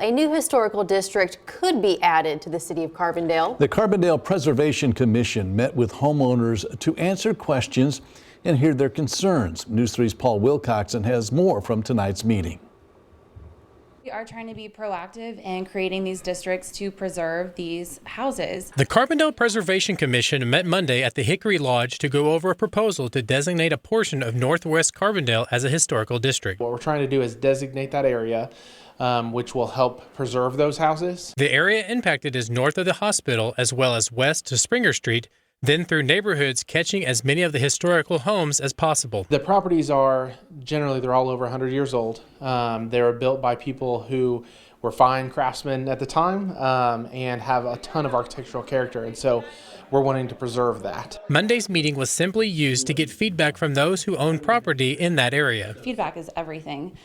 A new historical district could be added to the city of Carbondale. The Carbondale Preservation Commission met with homeowners to answer questions and hear their concerns. News 3's Paul Wilcoxon has more from tonight's meeting. We are trying to be proactive in creating these districts to preserve these houses. The Carbondale Preservation Commission met Monday at the Hickory Lodge to go over a proposal to designate a portion of northwest Carbondale as a historical district. What we're trying to do is designate that area, which will help preserve those houses. The area impacted is north of the hospital as well as west to Springer Street, then through neighborhoods catching as many of the historical homes as possible. The properties are generally, they're all over 100 years old. They were built by people who were fine craftsmen at the time and have a ton of architectural character, and so we're wanting to preserve that. Monday's meeting was simply used to get feedback from those who own property in that area. Feedback is everything.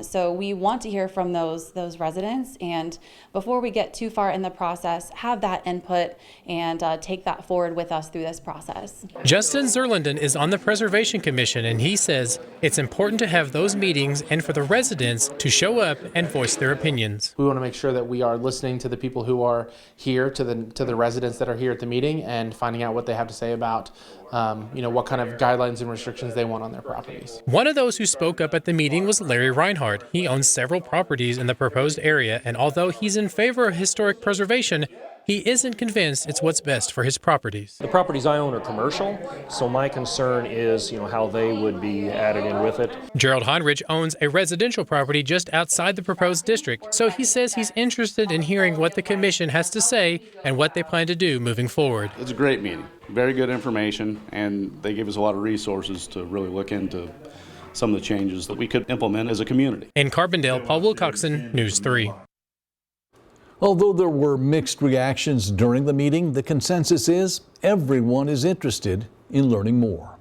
So we want to hear from those residents, and before we get too far in the process, have that input and take that forward with us through this process. Justin Zerlinden is on the Preservation Commission, and he says it's important to have those meetings and for the residents to show up and voice their opinions. We want to make sure that we are listening to the people who are here, to the residents that are here at the meeting, and finding out what they have to say about what kind of guidelines and restrictions they want on their properties. One of those who spoke up at the meeting was Larry Reinhardt. He owns several properties in the proposed area, and although he's in favor of historic preservation, he isn't convinced it's what's best for his properties. The properties I own are commercial, so my concern is, how they would be added in with it. Gerald Heinrich owns a residential property just outside the proposed district, so he says he's interested in hearing what the commission has to say and what they plan to do moving forward. It's a great meeting, very good information, and they give us a lot of resources to really look into some of the changes that we could implement as a community. In Carbondale, Paul Wilcoxon, News 3. Although there were mixed reactions during the meeting, the consensus is everyone is interested in learning more.